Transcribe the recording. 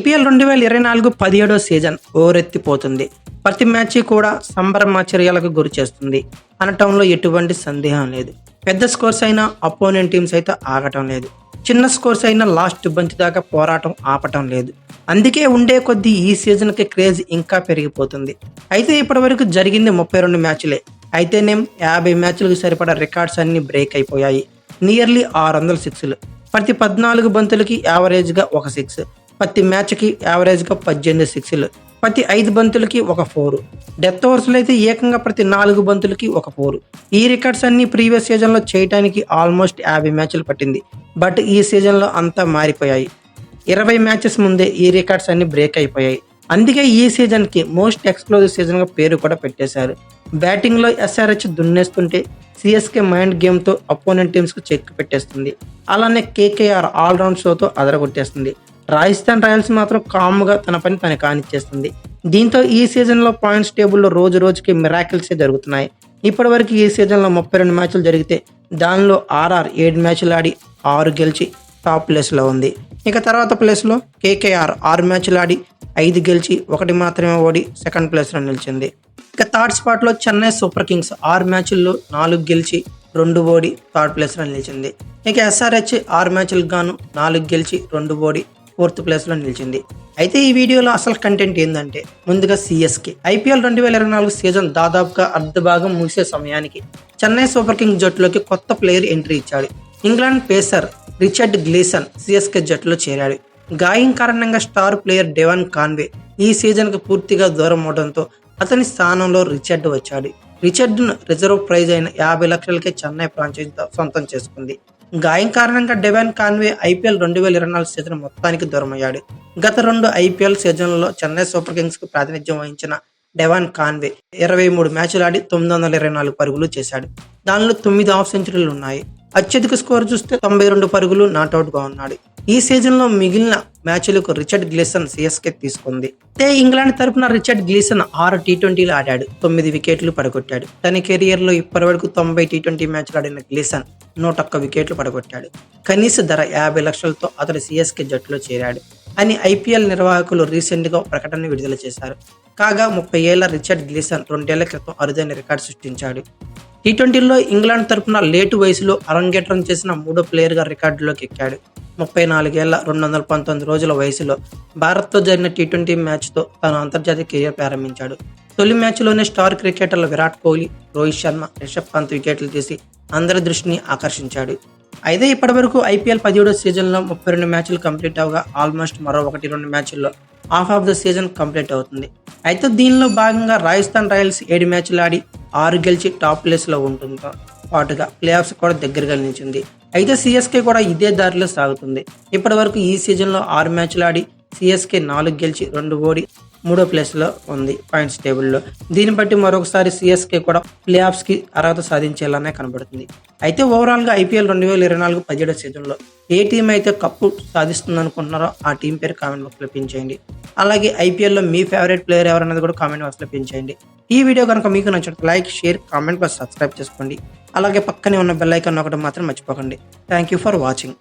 IPL 2024 17వ season ఓరెత్తిపోతుంది. ప్రతి match కూడా సంబరమాచర్యాలకు గురి చేస్తుంది అనటంలో ఎటువంటి సందేహం లేదు. పెద్ద స్కోర్స్ అయినా అపోనెంట్ టీమ్స్ అయితే ఆగటం లేదు. చిన్న స్కోర్స్ అయినా లాస్ట్ బంతి దాకా పోరాటం ఆపటం లేదు. అందుకే ఉండే కొద్దీ ఈ సీజన్కి క్రేజ్ ఇంకా పెరిగిపోతుంది. అయితే ఇప్పటివరకు జరిగింది 32 మ్యాచ్లే. అయితేనేం 50 మ్యాచ్లకు సరిపడా రికార్డ్స్ అన్ని బ్రేక్ అయిపోయాయి. నియర్లీ 600 సిక్స్లు, ప్రతి 14 బంతులకి యావరేజ్గా ఒక సిక్స్, ప్రతి మ్యాచ్కి యావరేజ్గా 18 సిక్స్లు, ప్రతి 5 బంతులకి ఒక 4, డెత్ ఓవర్స్లో అయితే ఏకంగా ప్రతి 4 బంతులకి ఒక 4. ఈ రికార్డ్స్ అన్ని ప్రీవియస్ సీజన్లో చేయడానికి ఆల్మోస్ట్ 50 మ్యాచ్లు పట్టింది. బట్ ఈ సీజన్లో అంతా మారిపోయాయి. 20 మ్యాచెస్ ముందే ఈ రికార్డ్స్ అన్ని బ్రేక్ అయిపోయాయి. అందుకే ఈ సీజన్కి మోస్ట్ ఎక్స్ప్లోజివ్ సీజన్గా పేరు కూడా పెట్టేశారు. బ్యాటింగ్లో ఎస్ఆర్హెచ్ దున్నేస్తుంటే సిఎస్కే మైండ్ గేమ్తో అపోనెంట్ టీమ్స్కు చెక్ పెట్టేస్తుంది. అలానే కేకేఆర్ ఆల్రౌండ్ షోతో అదరగొట్టేస్తుంది. రాజస్థాన్ రాయల్స్ మాత్రం కామ్గా తన పని తను కానిచ్చేస్తుంది. దీంతో ఈ సీజన్లో పాయింట్స్ టేబుల్లో రోజు రోజుకి మిరాకిల్సే జరుగుతున్నాయి. ఇప్పటి వరకు ఈ సీజన్లో 32 మ్యాచ్లు జరిగితే దానిలో ఆర్ఆర్ 7 మ్యాచ్లు ఆడి 6 గెలిచి టాప్ ప్లేస్లో ఉంది. ఇక తర్వాత ప్లేస్లో కేకేఆర్ 6 మ్యాచ్లు ఆడి 5 గెలిచి 1 మాత్రమే ఓడి సెకండ్ ప్లేస్లో నిలిచింది. ఇక థర్డ్ స్పాట్లో చెన్నై సూపర్ కింగ్స్ 6 మ్యాచ్ల్లో 4 గెలిచి 2 ఓడి థర్డ్ ప్లేస్లో నిలిచింది. ఇక ఎస్ఆర్హెచ్ 6 మ్యాచ్లకు గాను 4 గెలిచి 2 ఓడి ఫోర్త్ ప్లేస్లో నిలిచింది. అయితే ఈ వీడియోలో అసలు కంటెంట్ ఏంటంటే, ముందుగా సిఎస్కే ఐపీఎల్ 2024 సీజన్ దాదాపుగా అర్ధభాగం ముగిసే సమయానికి చెన్నై సూపర్ కింగ్స్ జట్టులోకి కొత్త ప్లేయర్ ఎంట్రీ ఇచ్చాడు. England pacer Richard Gleeson CSK జట్టులో చేరాడు. గాయం కారణంగా స్టార్ ప్లేయర్ డెవాన్ కాన్వే ఈ సీజన్కు పూర్తిగా దూరం అవడంతో అతని స్థానంలో రిచర్డ్ వచ్చాడు. రిచర్డ్ను రిజర్వ్ ప్రైజ్ అయిన 50 లక్షలకే చెన్నై ఫ్రాంచైజీ సొంతం చేసుకుంది. గాయం కారణంగా డెవాన్ కాన్వే ఐపీఎల్ 2024 సీజన్ మొత్తానికి దూరమయ్యాడు. గత 2 ఐపీఎల్ సీజన్లలో చెన్నై సూపర్ కింగ్స్ కు ప్రాతినిధ్యం వహించిన డెవాన్ కాన్వే 23 మ్యాచ్లు ఆడి 924 పరుగులు చేశాడు. దానిలో 9 హాఫ్ సెంచరీలు ఉన్నాయి. అత్యధిక స్కోర్ చూస్తే 92 పరుగులు నాట్అవుట్ గా ఉన్నాడు. ఈ సీజన్ లో మిగిలిన మ్యాచ్లకు రిచర్డ్ గ్లీసన్ సిఎస్కే తీసుకుంది. అయితే ఇంగ్లాండ్ తరపున రిచర్డ్ గ్లీసన్ 6 టీ20లు ఆడాడు, 9 వికెట్లు పడగొట్టాడు. తన కెరియర్ లో ఇప్పటి వరకు 90 టీ20 మ్యాచ్లు ఆడిన గ్లీసన్ 101 వికెట్లు పడగొట్టాడు. కనీస ధర 50 లక్షలతో అతడు సిఎస్కే జట్టులో చేరాడు అని ఐపీఎల్ నిర్వాహకులు రీసెంట్ గా ప్రకటన విడుదల చేశారు. కాగా 30 ఏళ్ల రిచర్డ్ గ్లీసన్ 2 ఏళ్ల క్రితం అరుదైన రికార్డు సృష్టించాడు. టీ20లో ఇంగ్లాండ్ తరపున లేటు వయసులో అరంగేట్రం చేసిన 3వ ప్లేయర్గా రికార్డులోకి ఎక్కాడు. 34 ఏళ్ల 219 రోజుల వయసులో భారత్తో జరిగిన టీ20 మ్యాచ్తో తన అంతర్జాతీయ కెరీర్ ప్రారంభించాడు. తొలి మ్యాచ్లోనే స్టార్ క్రికెటర్లు విరాట్ కోహ్లీ, రోహిత్ శర్మ, రిషబ్ పంత్ వికెట్లు తీసి అందరి దృష్టిని ఆకర్షించాడు. అయితే ఇప్పటివరకు ఐపీఎల్ 17వ సీజన్లో 32 మ్యాచ్లు కంప్లీట్ అవగా ఆల్మోస్ట్ మరో 1-2 మ్యాచ్ల్లో half of the season complete అవుతుంది. అయితే దీనిలో భాగంగా రాజస్థాన్ రాయల్స్ 7 మ్యాచ్లు ఆడి 6 గెలిచి టాప్ ప్లేస్లో ఉంటుందో పాటుగా ప్లే ఆఫ్స్ కూడా దగ్గరగా నిలిచింది. అయితే సిఎస్కే కూడా ఇదే దారిలో సాగుతుంది. ఇప్పటి వరకు ఈ సీజన్లో 6 మ్యాచ్లు ఆడి సిఎస్కే 4 గెలిచి 2 ఓడి 3వ ప్లేస్లో ఉంది పాయింట్స్ టేబుల్లో. దీన్ని బట్టి మరొకసారి సిఎస్కే కూడా ప్లే ఆఫ్స్కి అర్హత సాధించేలానే కనబడుతుంది. అయితే ఓవరాల్గా ఐపీఎల్ 2024 17వ సీజన్లో ఏ టీం అయితే కప్పు సాధిస్తుంది అనుకుంటున్నారో ఆ టీం పేరు కామెంట్ బాక్స్లో పెంచేయండి. అలాగే ఐపీఎల్లో మీ ఫేవరెట్ ప్లేయర్ ఎవరన్నది కూడా కామెంట్ బాక్స్లో పెంచేయండి. ఈ వీడియో కనుక మీకు నచ్చినట్టు like, share, comment plus subscribe చేసుకోండి. అలాగే పక్కనే ఉన్న బెల్ ఐకాన్ నొక్కడం మాత్రం మర్చిపోకండి. Thank you for watching.